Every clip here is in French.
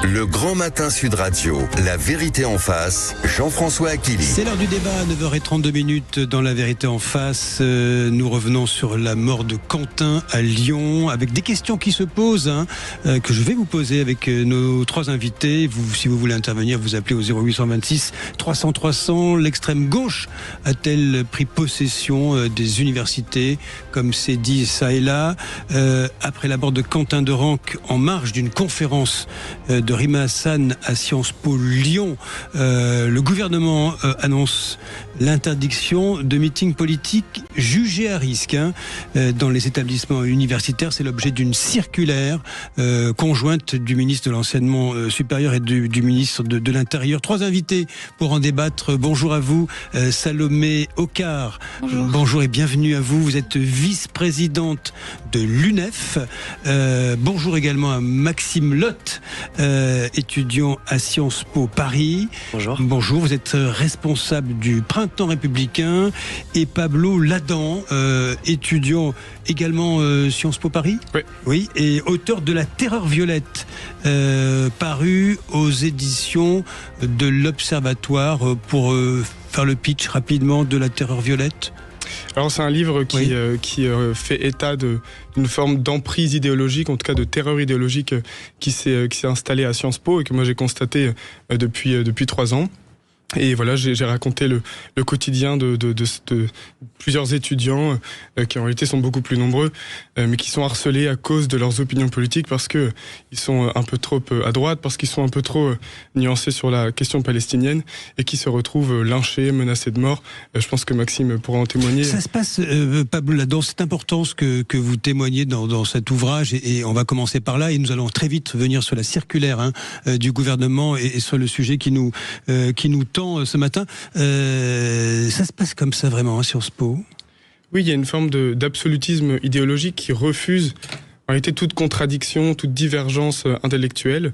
Le Grand Matin Sud Radio, la vérité en face, Jean-François Achilli. C'est l'heure du débat, 9h32 dans la vérité en face. Nous revenons sur la mort de Quentin à Lyon, avec des questions qui se posent, que je vais vous poser avec nos trois invités. Si vous voulez intervenir, vous appelez au 0826 300 300. L'extrême gauche a-t-elle pris possession des universités, comme c'est dit ça et là, après la mort de Quentin de Ranc, en marge d'une conférence de Rima Hassan à Sciences Po Lyon, le gouvernement annonce l'interdiction de meetings politiques jugés à risque dans les établissements universitaires. C'est l'objet d'une circulaire conjointe du ministre de l'Enseignement supérieur et du ministre de l'Intérieur. Trois invités pour en débattre. Bonjour à vous, Salomé Ocar. Bonjour et bienvenue à vous. Vous êtes vice-présidente de l'UNEF. Bonjour également à Maxime Lotte, étudiant à Sciences Po Paris. Bonjour. Bonjour, vous êtes responsable du Printemps républicain, et Pablo Ladan, étudiant également Sciences Po Paris. Oui. Oui, et auteur de La Terreur Violette, paru aux éditions de l'Observatoire. Pour faire le pitch rapidement de La Terreur Violette. Alors c'est un livre qui fait état d'une forme d'emprise idéologique, en tout cas de terreur idéologique qui s'est installée à Sciences Po et que moi j'ai constaté depuis 3 ans. Et voilà, j'ai raconté le quotidien de plusieurs étudiants qui en réalité sont beaucoup plus nombreux, mais qui sont harcelés à cause de leurs opinions politiques parce que ils sont un peu trop à droite, parce qu'ils sont un peu trop nuancés sur la question palestinienne et qui se retrouvent lynchés, menacés de mort. Je pense que Maxime pourra en témoigner. Ça se passe, Pablo Ladan, c'est important ce que vous témoignez dans cet ouvrage, et on va commencer par là, et nous allons très vite venir sur la circulaire du gouvernement et sur le sujet qui nous tend ce matin. Ça se passe comme ça vraiment sur Sciences Po? Oui, il y a une forme d'absolutisme idéologique qui refuse en réalité toute contradiction, toute divergence intellectuelle.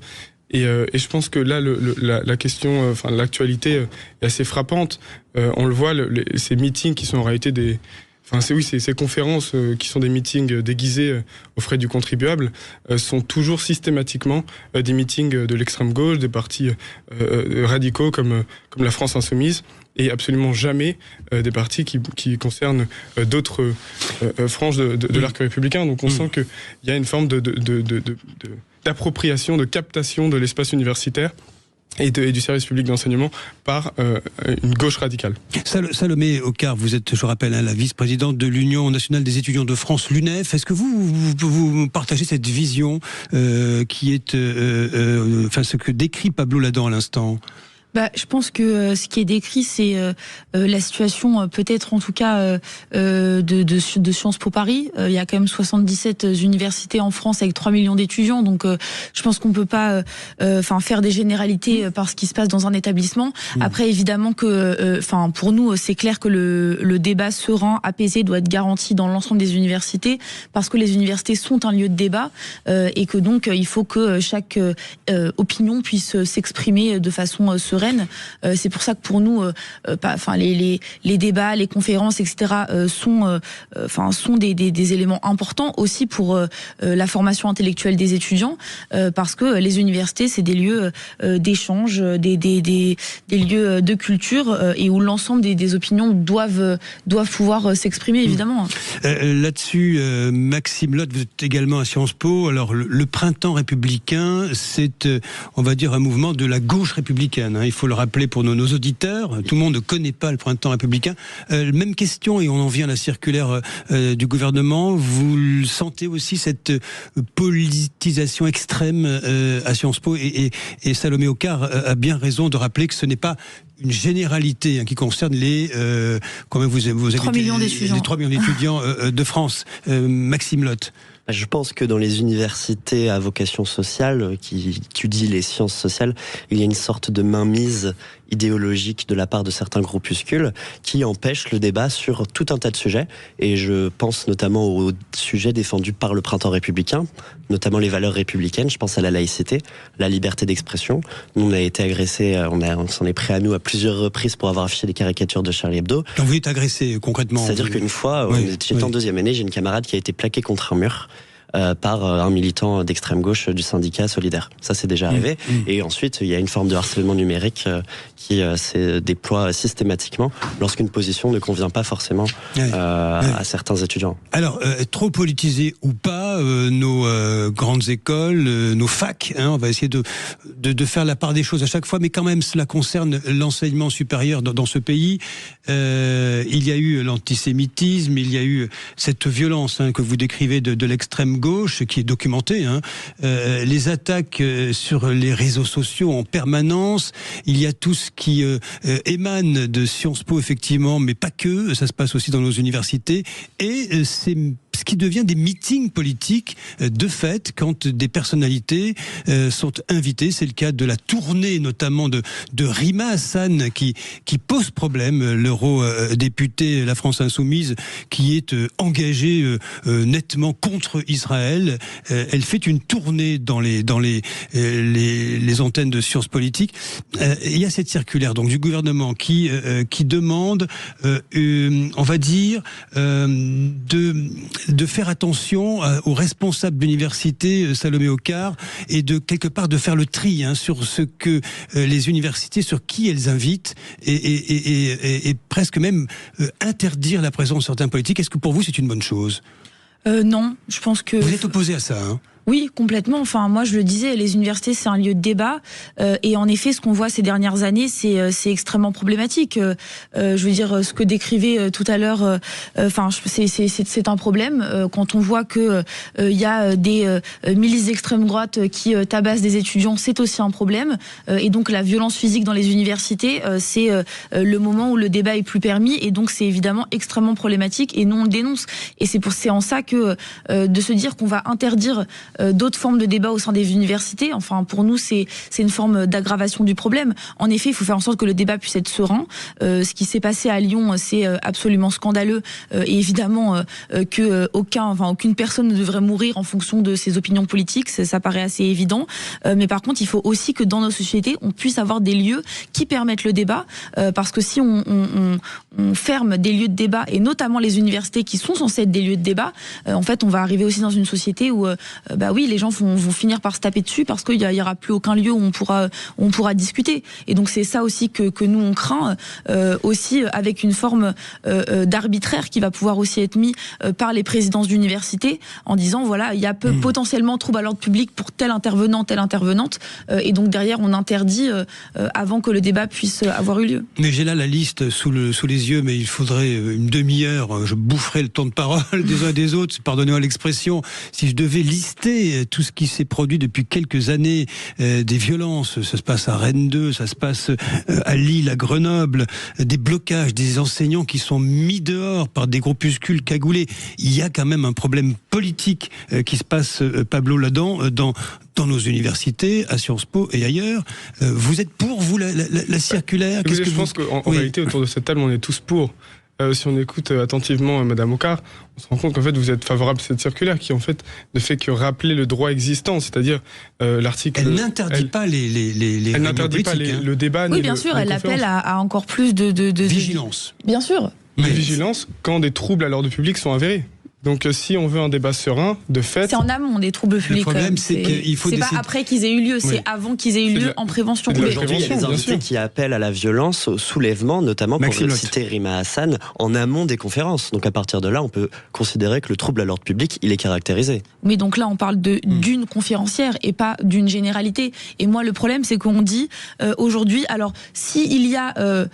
Et je pense que là, la question, l'actualité est assez frappante. On le voit, ces meetings qui sont en réalité ces conférences qui sont des meetings déguisés aux frais du contribuable sont toujours systématiquement des meetings de l'extrême gauche, des partis radicaux comme la France Insoumise, et absolument jamais des partis qui concernent d'autres franges de l'arc républicain. Donc on sent qu'il y a une forme d'appropriation, de captation de l'espace universitaire et du service public d'enseignement par une gauche radicale. Salomé Ocar, vous êtes, je rappelle, la vice-présidente de l'Union nationale des étudiants de France, l'UNEF. Est-ce que vous partagez cette vision qui est ce que décrit Pablo Ladan à l'instant? Je pense que ce qui est décrit, c'est la situation, peut-être en tout cas, de Sciences Po Paris. Il y a quand même 77 universités en France avec 3 millions d'étudiants, donc je pense qu'on peut pas faire des généralités par ce qui se passe dans un établissement. Après, évidemment que, pour nous, c'est clair que le débat serein, apaisé, doit être garanti dans l'ensemble des universités, parce que les universités sont un lieu de débat, et que donc il faut que chaque opinion puisse s'exprimer de façon sereine. C'est pour ça que pour nous, les débats, les conférences, etc. sont des éléments importants aussi pour la formation intellectuelle des étudiants, parce que les universités, c'est des lieux d'échange, des lieux de culture, et où l'ensemble des opinions doivent pouvoir s'exprimer, évidemment. Là-dessus, Maxime Lotte, vous êtes également à Sciences Po. Alors, le Printemps républicain, c'est, on va dire, un mouvement de la gauche républicaine. Il faut le rappeler pour nos auditeurs. Tout le monde ne connaît pas le Printemps républicain. Même question, et on en vient à la circulaire du gouvernement. Vous sentez aussi cette politisation extrême à Sciences Po, et Salomé Ocar a bien raison de rappeler que ce n'est pas une généralité qui concerne les 3 millions d'étudiants. Les 3 millions d'étudiants de France. Maxime Lotte. Je pense que dans les universités à vocation sociale, qui étudient les sciences sociales, il y a une sorte de mainmise idéologique de la part de certains groupuscules qui empêchent le débat sur tout un tas de sujets. Et je pense notamment aux sujets défendus par le Printemps républicain, notamment les valeurs républicaines. Je pense à la laïcité, la liberté d'expression. Nous, on a été agressés, on s'en est pris à nous à plusieurs reprises pour avoir affiché des caricatures de Charlie Hebdo. Quand vous êtes agressé concrètement? C'est-à-dire qu'une fois, j'étais en 2e année, j'ai une camarade qui a été plaquée contre un mur. par un militant d'extrême gauche du syndicat Solidaire. Ça, c'est déjà arrivé. Et ensuite, il y a une forme de harcèlement numérique qui se déploie systématiquement lorsqu'une position ne convient pas forcément à certains étudiants. Alors, trop politisé ou pas, nos grandes écoles, nos facs, on va essayer de faire la part des choses à chaque fois, mais quand même, cela concerne l'enseignement supérieur dans ce pays. Il y a eu l'antisémitisme, il y a eu cette violence que vous décrivez de l'extrême gauche, qui est documentée, les attaques sur les réseaux sociaux en permanence, il y a tout ce qui émane de Sciences Po, effectivement, mais pas que, ça se passe aussi dans nos universités, et c'est ce qui devient des meetings politiques de fait quand des personnalités sont invitées. C'est le cas de la tournée notamment de Rima Hassan qui pose problème, l'eurodéputée La France Insoumise, qui est engagée nettement contre Israël. Elle fait une tournée dans les antennes de Sciences Politiques. Il y a cette circulaire donc du gouvernement qui demande, on va dire, de faire attention aux responsables d'université, Salomé Ocar, et de quelque part de faire le tri sur ce que les universités, sur qui elles invitent, et presque même interdire la présence de certains politiques. Est-ce que pour vous c'est une bonne chose ? Non, je pense que... Vous êtes opposé à ça, Oui, complètement. Enfin, moi, je le disais, les universités, c'est un lieu de débat. Et en effet, ce qu'on voit ces dernières années, c'est extrêmement problématique. Je veux dire, ce que décrivait tout à l'heure, c'est un problème. Quand on voit que il y a des milices d'extrême droite qui tabassent des étudiants, c'est aussi un problème. Et donc, la violence physique dans les universités, c'est le moment où le débat est plus permis. Et donc, c'est évidemment extrêmement problématique. Et nous, on le dénonce. Et c'est en ça que de se dire qu'on va interdire d'autres formes de débat au sein des universités. Enfin, pour nous, c'est une forme d'aggravation du problème. En effet, il faut faire en sorte que le débat puisse être serein. Ce qui s'est passé à Lyon, c'est absolument scandaleux. Et évidemment, aucune personne ne devrait mourir en fonction de ses opinions politiques. Ça paraît assez évident. Mais par contre, il faut aussi que dans nos sociétés, on puisse avoir des lieux qui permettent le débat. Parce que si on ferme des lieux de débat, et notamment les universités qui sont censées être des lieux de débat, en fait, on va arriver aussi dans une société où, oui, les gens vont finir par se taper dessus parce qu'il y aura plus aucun lieu où on pourra discuter. Et donc c'est ça aussi que nous on craint, aussi avec une forme d'arbitraire qui va pouvoir aussi être mis par les présidences d'université en disant voilà, il y a potentiellement trouble à l'ordre public pour tel intervenant, telle intervenante, et donc derrière on interdit avant que le débat puisse avoir eu lieu. Mais j'ai là la liste sous les yeux, mais il faudrait une demi-heure, je boufferai le temps de parole des uns et des autres, pardonnez-moi l'expression, si je devais lister tout ce qui s'est produit depuis quelques années, des violences, ça se passe à Rennes 2, ça se passe à Lille, à Grenoble, des blocages, des enseignants qui sont mis dehors par des groupuscules cagoulés. Il y a quand même un problème politique qui se passe, Pablo, là-dedans, dans nos universités, à Sciences Po et ailleurs. Vous êtes pour, vous, la circulaire ? Je pense qu'en réalité, autour de cette table, on est tous pour. Si on écoute attentivement Madame Ocar, on se rend compte qu'en fait vous êtes favorable à cette circulaire qui en fait ne fait que rappeler le droit existant, c'est-à-dire l'article. Elle n'interdit pas les elle n'interdit pas le débat. Oui, bien sûr, elle appelle à encore plus de vigilance. Bien sûr. De vigilance quand des troubles à l'ordre public sont avérés. Donc si on veut un débat serein, de fait... C'est en amont des troubles publics. Le problème, c'est qu'il faut... C'est pas après qu'ils aient eu lieu, c'est avant qu'ils aient eu lieu en prévention. Aujourd'hui, il y a des invités qui appellent à la violence, au soulèvement, notamment pour citer Rima Hassan, en amont des conférences. Donc à partir de là, on peut considérer que le trouble à l'ordre public, il est caractérisé. Mais donc là, on parle d'une conférencière et pas d'une généralité. Et moi, le problème, c'est qu'on dit aujourd'hui, alors si il y a...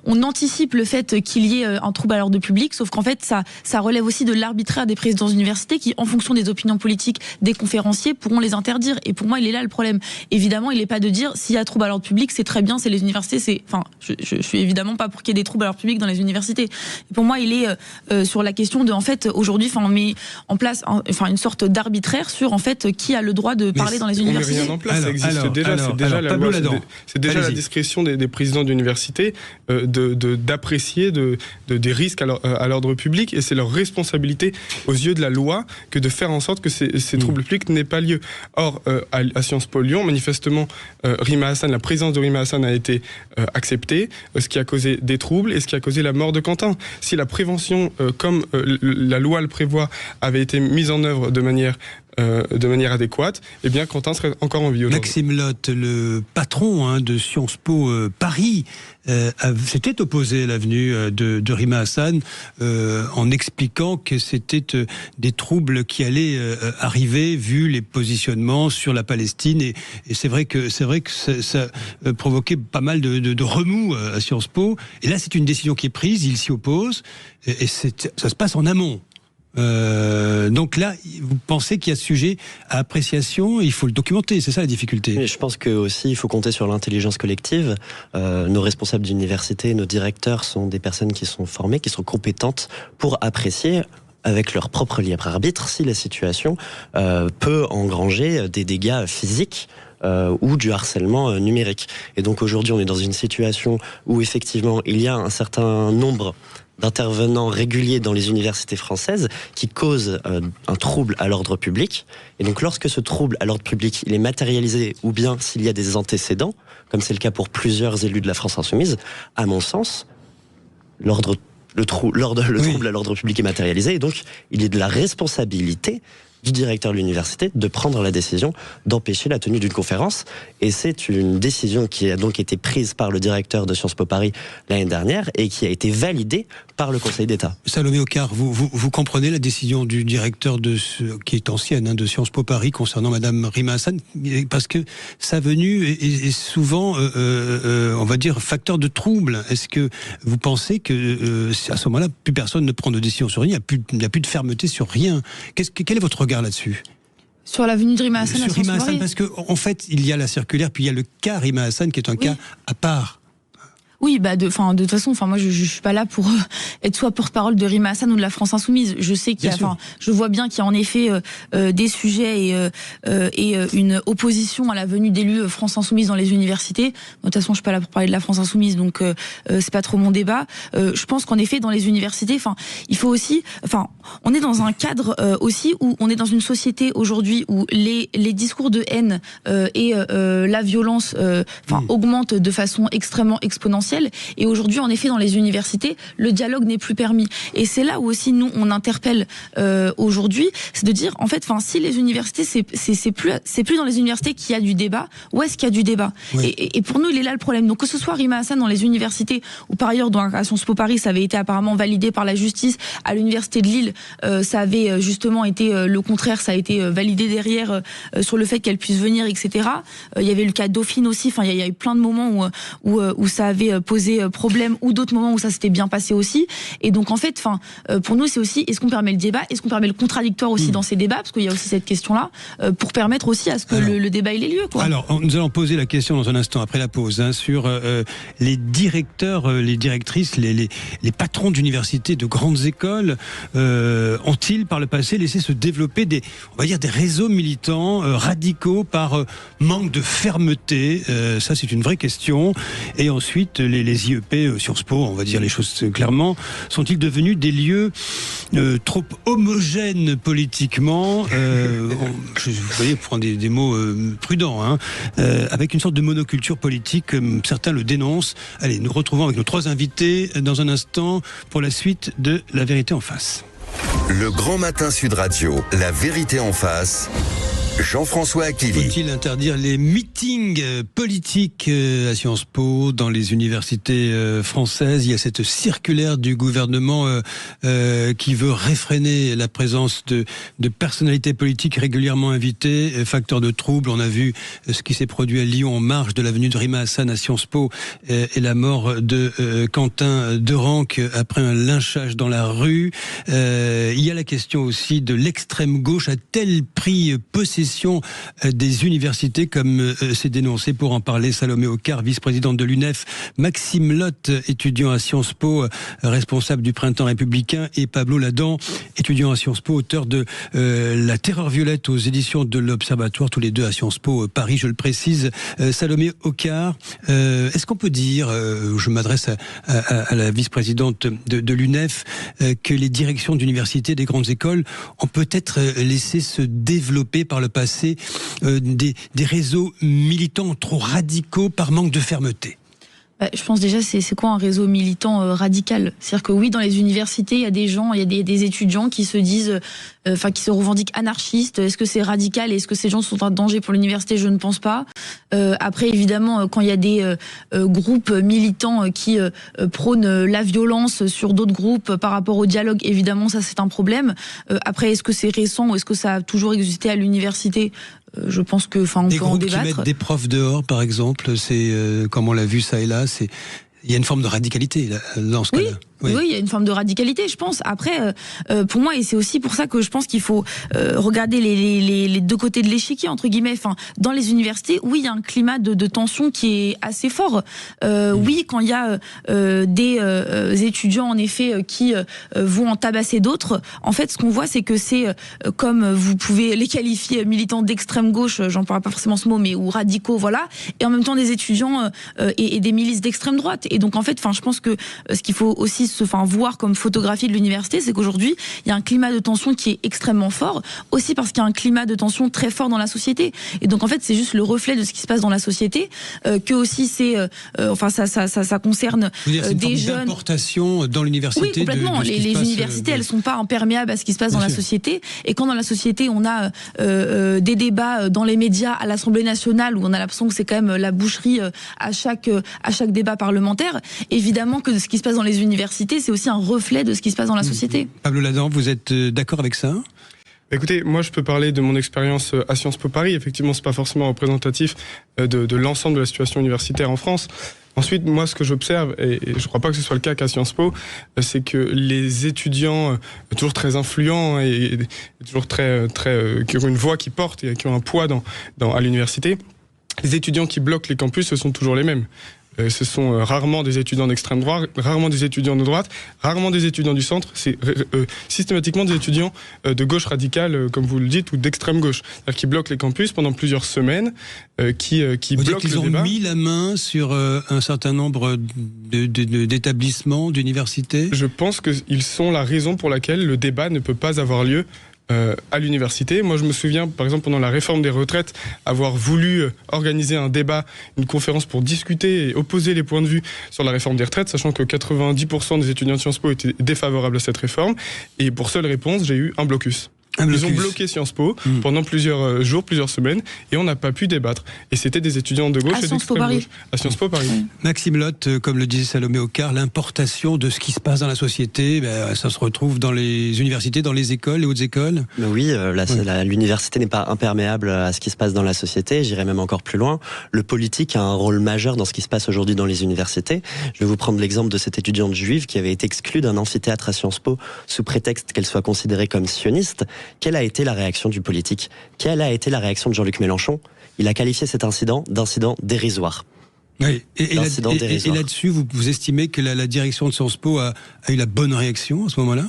on anticipe le fait qu'il y ait un trouble à l'ordre public, sauf qu'en fait, ça relève aussi de l'arbitraire des présidents d'université qui, en fonction des opinions politiques des conférenciers, pourront les interdire. Et pour moi, il est là le problème. Évidemment, il n'est pas de dire s'il y a trouble à l'ordre public, c'est très bien, c'est les universités. Je suis évidemment pas pour qu'il y ait des troubles à l'ordre public dans les universités. Et pour moi, il est sur la question de, en fait, aujourd'hui, on met en place une sorte d'arbitraire sur, en fait, qui a le droit de parler dans les universités. On met rien en place, ça existe déjà. C'est déjà la discrétion des présidents d'université d'apprécier des risques à l'ordre public, et c'est leur responsabilité aux yeux de la loi que de faire en sorte que ces troubles publics n'aient pas lieu. Or, à Sciences Po Lyon, manifestement, la présence de Rima Hassan a été acceptée, ce qui a causé des troubles et ce qui a causé la mort de Quentin. Si la prévention, comme la loi le prévoit, avait été mise en œuvre de manière adéquate, eh bien Quentin serait encore en vie aujourd'hui. Maxime Lotte, le patron de Sciences Po Paris, s'était opposé à l'avenue de Rima Hassan en expliquant que c'était des troubles qui allaient arriver vu les positionnements sur la Palestine, et c'est vrai que ça provoquait pas mal de remous à Sciences Po, et là c'est une décision qui est prise, il s'y oppose, et ça se passe en amont. Donc là, vous pensez qu'il y a sujet à appréciation, il faut le documenter, c'est ça la difficulté. Mais je pense que aussi il faut compter sur l'intelligence collective. Nos responsables d'université, nos directeurs sont des personnes qui sont formées, qui sont compétentes pour apprécier avec leur propre libre arbitre si la situation peut engranger des dégâts physiques ou du harcèlement numérique. Et donc aujourd'hui on est dans une situation où effectivement il y a un certain nombre d'intervenants réguliers dans les universités françaises qui causent un trouble à l'ordre public. Et donc lorsque ce trouble à l'ordre public il est matérialisé, ou bien s'il y a des antécédents, comme c'est le cas pour plusieurs élus de la France Insoumise, à mon sens, le trouble à l'ordre public est matérialisé, et donc il est de la responsabilité du directeur de l'université de prendre la décision d'empêcher la tenue d'une conférence. Et c'est une décision qui a donc été prise par le directeur de Sciences Po Paris l'année dernière et qui a été validée par le Conseil d'État. Salomé Ocar, vous comprenez la décision du directeur qui est ancienne de Sciences Po Paris concernant Madame Rima Hassan, parce que sa venue est souvent, on va dire, facteur de trouble. Est-ce que vous pensez que à ce moment-là, plus personne ne prend de décision sur rien, il n'y a plus de fermeté sur rien? Quel est votre regard là-dessus? Sur la venue de Rima Hassan sur Rima Hassan, parce qu'en fait, il y a la circulaire, puis il y a le cas Rima Hassan qui est un cas à part. Oui, de toute façon, moi, je suis pas là pour être soit porte-parole de Rima Hassan ou de la France Insoumise. Je sais qu'il y a, je vois bien qu'il y a en effet des sujets et une opposition à la venue d'élus France Insoumise dans les universités. De toute façon, je suis pas là pour parler de la France Insoumise, donc c'est pas trop mon débat. Je pense qu'en effet, dans les universités, il faut aussi, on est dans un cadre aussi où on est dans une société aujourd'hui où les discours de haine et la violence, augmentent de façon extrêmement exponentielle. Et aujourd'hui, en effet, dans les universités, le dialogue n'est plus permis. Et c'est là où aussi nous on interpelle aujourd'hui, c'est de dire en fait, si les universités, c'est plus dans les universités qu'il y a du débat. Où est-ce qu'il y a du débat? Et pour nous, il est là le problème. Donc que ce soit Rima Hassan dans les universités, ou par ailleurs à Sciences Po Paris, ça avait été apparemment validé par la justice. À l'université de Lille, ça avait justement été le contraire, ça a été validé derrière sur le fait qu'elle puisse venir, etc. Il y avait le cas Dauphine aussi. Il y a eu plein de moments où ça avait posé problème, ou d'autres moments où ça s'était bien passé aussi. Et donc en fait, pour nous, c'est aussi, est-ce qu'on permet le débat, est-ce qu'on permet le contradictoire aussi dans ces débats, parce qu'il y a aussi cette question-là, pour permettre aussi à ce que le débat il ait lieu, quoi. Alors, nous allons poser la question dans un instant, après la pause, sur les directeurs, les directrices, les patrons d'universités, de grandes écoles, ont-ils par le passé laissé se développer des réseaux militants radicaux par manque de fermeté? Ça, c'est une vraie question. Et ensuite, les IEP, Sciences Po, on va dire les choses clairement, sont-ils devenus des lieux trop homogènes politiquement, vous voyez, pour prendre des mots prudents, avec une sorte de monoculture politique, comme certains le dénoncent. Allez, nous retrouvons avec nos trois invités dans un instant pour la suite de La Vérité en face. Le Grand Matin Sud Radio, La Vérité en face. Jean-François Akili. Faut-il interdire les meetings politiques à Sciences Po, dans les universités françaises? Il y a cette circulaire du gouvernement qui veut réfréner la présence de personnalités politiques régulièrement invitées, facteur de trouble. On a vu ce qui s'est produit à Lyon en marge de l'avenue de Rima Hassan à Sciences Po et la mort de Quentin Derenque après un lynchage dans la rue. Il y a la question aussi de l'extrême gauche. A-t-elle pris possession gestion des universités, comme c'est dénoncé. Pour en parler, Salomé Ocar, vice-présidente de l'UNEF, Maxime Lotte, étudiant à Sciences Po, responsable du Printemps républicain, et Pablo Ladan, étudiant à Sciences Po, auteur de La Terreur violette aux éditions de l'Observatoire, tous les deux à Sciences Po Paris, je le précise. Salomé Ocar, est-ce qu'on peut dire, je m'adresse à la vice-présidente de l'UNEF, que les directions d'universités, des grandes écoles, ont peut-être laissé se développer par le passé des réseaux militants trop radicaux par manque de fermeté? Je pense déjà, c'est quoi un réseau militant radical? C'est-à-dire que oui, dans les universités, il y a des gens, il y a des étudiants qui se disent, qui se revendiquent anarchistes. Est-ce que c'est radical? Est-ce que ces gens sont un danger pour l'université? Je ne pense pas. Après, évidemment, quand il y a des groupes militants qui prônent la violence sur d'autres groupes par rapport au dialogue, évidemment, ça c'est un problème. Après, est-ce que c'est récent ou est-ce que ça a toujours existé à l'université? Je pense que, on peut en débattre. Des groupes qui mettent des profs dehors, par exemple, c'est comme on l'a vu ça et là, il y a une forme de radicalité dans ce cas-là. Oui, il y a une forme de radicalité, je pense. Après, pour moi, et c'est aussi pour ça que je pense qu'il faut regarder les deux côtés de l'échiquier, entre guillemets. Enfin, dans les universités, oui, il y a un climat de tension qui est assez fort. Oui, quand il y a des étudiants, en effet, qui vont en tabasser d'autres, en fait, ce qu'on voit, c'est que c'est, comme vous pouvez les qualifier, militants d'extrême gauche, j'en parle pas forcément ce mot, mais ou radicaux, voilà, et en même temps des étudiants et des milices d'extrême droite. Et donc, en fait, je pense que ce qu'il faut aussi voir comme photographie de l'université, c'est qu'aujourd'hui, il y a un climat de tension qui est extrêmement fort, aussi parce qu'il y a un climat de tension très fort dans la société. Et donc, en fait, c'est juste le reflet de ce qui se passe dans la société, que aussi c'est, ça concerne des jeunes. D'importation dans l'université. Oui, complètement. Les universités, elles sont pas imperméables à ce qui se passe dans la société. Et quand dans la société, on a des débats dans les médias, à l'Assemblée nationale, où on a l'impression que c'est quand même la boucherie à chaque débat parlementaire, évidemment que ce qui se passe dans les universités, c'est aussi un reflet de ce qui se passe dans la société. Pablo Ladan, vous êtes d'accord avec ça ? Écoutez, moi je peux parler de mon expérience à Sciences Po Paris. Effectivement, c'est pas forcément représentatif de l'ensemble de la situation universitaire en France. Ensuite, moi, ce que j'observe, et je crois pas que ce soit le cas qu'à Sciences Po, c'est que les étudiants, toujours très influents et toujours qui ont une voix qui porte et qui ont un poids à l'université, les étudiants qui bloquent les campus, ce sont toujours les mêmes. Ce sont rarement des étudiants d'extrême droite, rarement des étudiants de droite, rarement des étudiants du centre. C'est systématiquement des étudiants de gauche radicale, comme vous le dites, ou d'extrême gauche. C'est-à-dire qui bloquent les campus pendant plusieurs semaines, qui bloquent le débat. Ils ont mis la main sur un certain nombre d'établissements, d'universités. Je pense qu'ils sont la raison pour laquelle le débat ne peut pas avoir lieu à l'université. Moi, je me souviens, par exemple, pendant la réforme des retraites, avoir voulu organiser un débat, une conférence pour discuter et opposer les points de vue sur la réforme des retraites, sachant que 90% des étudiants de Sciences Po étaient défavorables à cette réforme. Et pour seule réponse, j'ai eu un blocus. Ils ont bloqué Sciences Po pendant plusieurs jours, plusieurs semaines, et on n'a pas pu débattre. Et c'était des étudiants de gauche et d'extrême gauche. À Sciences Po Paris. Maxime Lotte, comme le disait Salomé Ocar, l'importation de ce qui se passe dans la société, ça se retrouve dans les universités, dans les écoles, les hautes écoles. Oui, l'université n'est pas imperméable à ce qui se passe dans la société. J'irai même encore plus loin. Le politique a un rôle majeur dans ce qui se passe aujourd'hui dans les universités. Je vais vous prendre l'exemple de cette étudiante juive qui avait été exclue d'un amphithéâtre à Sciences Po sous prétexte qu'elle soit considérée comme sioniste. Quelle a été la réaction du politique? Quelle a été la réaction de Jean-Luc Mélenchon? Il a qualifié cet incident d'incident dérisoire. Oui. Et là-dessus, vous estimez que la direction de Sciences Po a eu la bonne réaction à ce moment-là?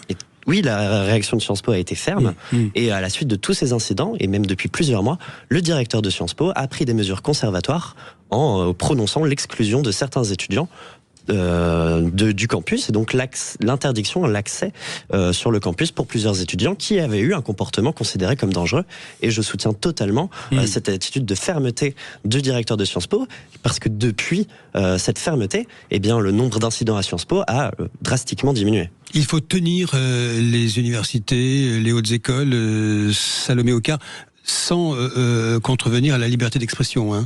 Oui, la réaction de Sciences Po a été ferme. Et à la suite de tous ces incidents, et même depuis plusieurs mois, le directeur de Sciences Po a pris des mesures conservatoires en prononçant l'exclusion de certains étudiants du campus, et donc l'interdiction à l'accès sur le campus pour plusieurs étudiants qui avaient eu un comportement considéré comme dangereux. Et je soutiens totalement cette attitude de fermeté du directeur de Sciences Po, parce que depuis cette fermeté, le nombre d'incidents à Sciences Po a drastiquement diminué. Il faut tenir les universités, les hautes écoles, Salomé Ocar, sans contrevenir à la liberté d'expression, hein.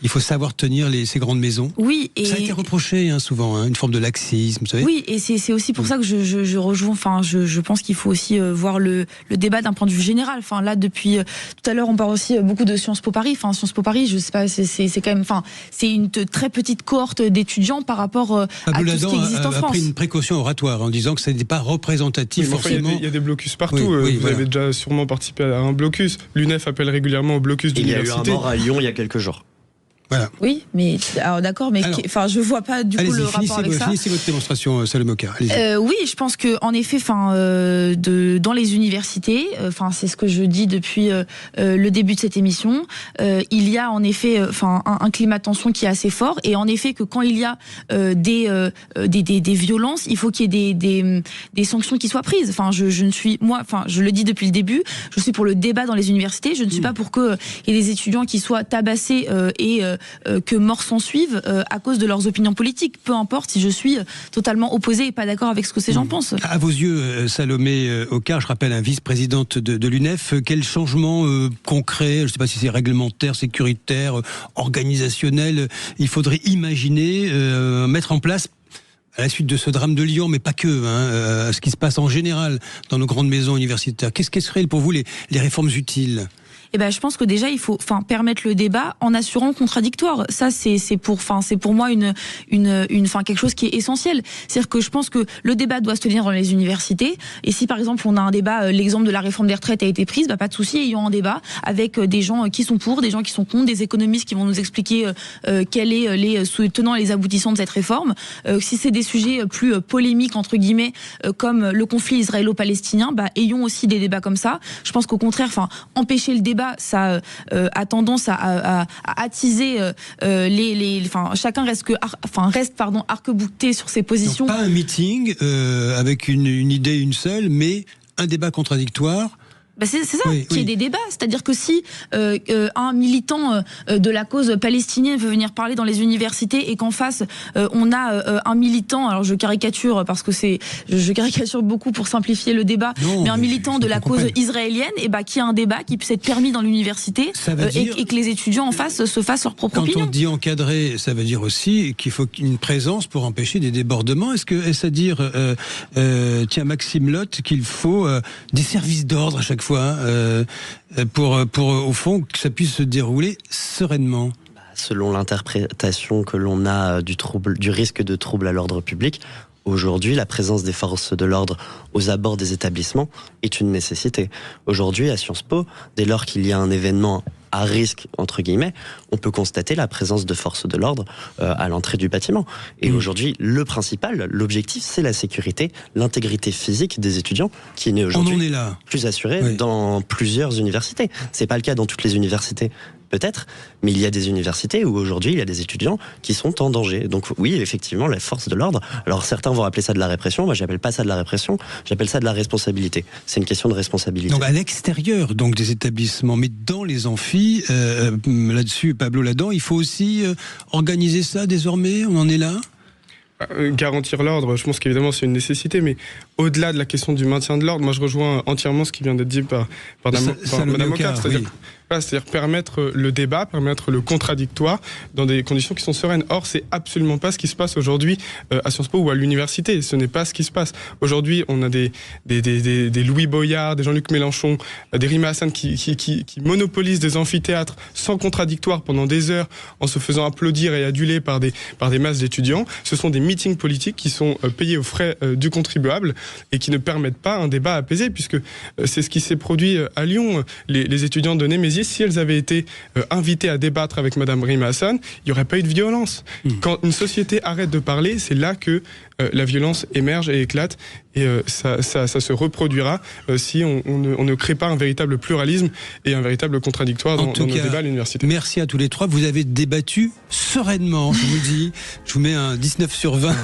Il faut savoir tenir ces grandes maisons. Oui, et ça a été reproché souvent, une forme de laxisme, vous savez. Oui, et c'est aussi pour ça que je rejoins. Enfin, je pense qu'il faut aussi voir le débat d'un point de vue général. Enfin, là, depuis tout à l'heure, on parle aussi beaucoup de Sciences Po Paris. Enfin, Sciences Po Paris, je sais pas, c'est quand même. Enfin, c'est une très petite cohorte d'étudiants par rapport à tout ce qui existe en France. A pris une précaution oratoire en disant que ça n'était pas représentatif forcément. Il y a des blocus partout. Vous avez déjà sûrement participé à un blocus. L'UNEF appelle régulièrement au blocus d'université. Il y a eu un mort à Lyon il y a quelques jours. Voilà. Oui, mais alors d'accord, mais enfin, je vois pas du coup le rapport avec ça. Finissez votre démonstration, Salomé Ocar. Oui, je pense que en effet, dans les universités, c'est ce que je dis depuis le début de cette émission, il y a en effet, un climat de tension qui est assez fort, et en effet que quand il y a des violences, il faut qu'il y ait des sanctions qui soient prises. Enfin, je le dis depuis le début, je suis pour le débat dans les universités. Je ne suis pas pour que il y ait des étudiants qui soient tabassés et que mort s'en suive à cause de leurs opinions politiques, peu importe si je suis totalement opposée et pas d'accord avec ce que ces gens pensent. À vos yeux, Salomé Ocar, je rappelle, vice-présidente de l'UNEF, quel changement concret, je ne sais pas si c'est réglementaire, sécuritaire, organisationnel, il faudrait imaginer mettre en place à la suite de ce drame de Lyon, mais pas que, ce qui se passe en général dans nos grandes maisons universitaires. Qu'est-ce qui serait pour vous les réformes utiles ? Je pense que déjà il faut permettre le débat en assurant le contradictoire. Ça c'est pour moi quelque chose qui est essentiel. C'est-à-dire que je pense que le débat doit se tenir dans les universités, et si par exemple on a un débat, l'exemple de la réforme des retraites a été prise, pas de souci, ayons un débat avec des gens qui sont pour, des gens qui sont contre, des économistes qui vont nous expliquer quels est les tenants et les aboutissants de cette réforme. Si c'est des sujets plus polémiques entre guillemets comme le conflit israélo-palestinien, ayons aussi des débats comme ça. Je pense qu'au contraire, empêcher le débat, ça a tendance à attiser chacun reste arc-bouté sur ses positions. Donc pas un meeting avec une idée une seule, mais un débat contradictoire. C'est ça, qu'il y ait des débats. C'est-à-dire que si un militant de la cause palestinienne veut venir parler dans les universités et qu'en face on a un militant, alors je caricature parce que je caricature beaucoup pour simplifier le débat, mais un militant de la cause israélienne, qu'il y a un débat qui puisse être permis dans l'université et que les étudiants en face se fassent leur propre opinion. Quand on dit encadrer, ça veut dire aussi qu'il faut une présence pour empêcher des débordements. Est-ce à dire, Maxime Lotte, qu'il faut des services d'ordre à chaque fois pour au fond que ça puisse se dérouler sereinement? Selon l'interprétation que l'on a du risque de trouble à l'ordre public, aujourd'hui, la présence des forces de l'ordre aux abords des établissements est une nécessité. Aujourd'hui, à Sciences Po, dès lors qu'il y a un événement à risque, entre guillemets, on peut constater la présence de forces de l'ordre à l'entrée du bâtiment. Et aujourd'hui, l'objectif, c'est la sécurité, l'intégrité physique des étudiants, qui n'est aujourd'hui plus assurée dans plusieurs universités. C'est pas le cas dans toutes les universités, peut-être, mais il y a des universités où aujourd'hui il y a des étudiants qui sont en danger. Donc oui, effectivement, la force de l'ordre. Alors certains vont appeler ça de la répression. Moi, j'appelle pas ça de la répression. J'appelle ça de la responsabilité. C'est une question de responsabilité. Donc à l'extérieur, donc des établissements, mais dans les amphis, là-dessus, Pablo Ladan, il faut aussi organiser ça désormais. On en est là. Garantir l'ordre, je pense qu'évidemment c'est une nécessité, mais au-delà de la question du maintien de l'ordre, moi je rejoins entièrement ce qui vient d'être dit par Madame Ocar, c'est-à-dire permettre le débat, permettre le contradictoire dans des conditions qui sont sereines. Or, c'est absolument pas ce qui se passe aujourd'hui à Sciences Po ou à l'université. Ce n'est pas ce qui se passe. Aujourd'hui, on a des Louis Boyard, des Jean-Luc Mélenchon, des Rima Hassan qui monopolisent des amphithéâtres sans contradictoire pendant des heures en se faisant applaudir et aduler par des masses d'étudiants. Ce sont des meetings politiques qui sont payés aux frais du contribuable et qui ne permettent pas un débat apaisé, puisque c'est ce qui s'est produit à Lyon. Les étudiants de Némésis, si elles avaient été invitées à débattre avec Madame Rima Hassan, il n'y aurait pas eu de violence. Quand une société arrête de parler, c'est là que la violence émerge et éclate, et ça se reproduira si on ne crée pas un véritable pluralisme et un véritable contradictoire dans nos débats à l'université. Merci à tous les trois, vous avez débattu sereinement, je vous le dis. Je vous mets un 19 sur 20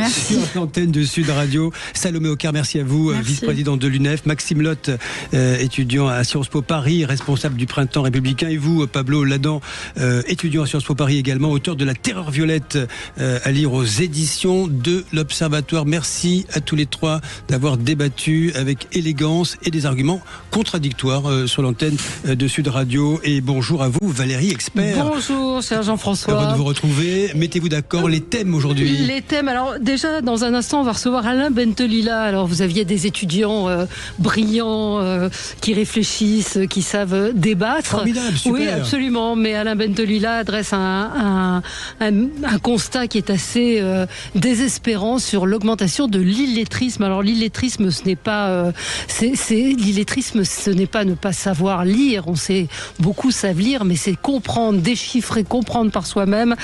sur l'antenne de Sud Radio. Salomé Ocar, merci à vous, vice-présidente de l'UNEF. Maxime Lotte, étudiant à Sciences Po Paris, responsable du Printemps républicain, et vous, Pablo Ladan, étudiant à Sciences Po Paris également, auteur de La Terreur violette, à lire aux éditions de l'Observatoire. Merci à tous les trois d'avoir débattu avec élégance et des arguments contradictoires sur l'antenne de Sud Radio. Et bonjour à vous, Valérie, expert. Bonjour, cher Jean-François. Heureux de vous retrouver. Mettez-vous d'accord, les thèmes aujourd'hui. Les thèmes, alors déjà, dans un instant, on va recevoir Alain Bentelila. Alors, vous aviez des étudiants brillants qui réfléchissent, qui savent débattre. Formidable, super. Oui, absolument. Mais Alain Bentelila adresse un constat qui est assez désespérant sur l'augmentation de l'illettrisme. Alors, l'illettrisme, ce n'est pas l'illettrisme, ce n'est pas ne pas savoir lire. On sait beaucoup savent lire, mais c'est comprendre, déchiffrer, comprendre par soi-même.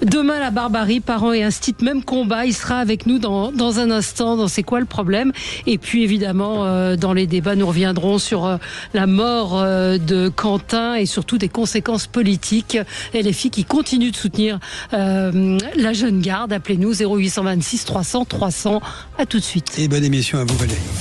Demain, la barbarie, parents et instituts, même combat. Il sera avec nous dans un instant dans C'est quoi le problème. Et puis, évidemment, dans les débats, nous reviendrons sur la mort de Quentin et surtout des conséquences politiques. Et les filles qui continuent de soutenir la jeune garde. Appelez-nous 0826 300 300. À tout de suite. Et bonne émission à vous, Valérie.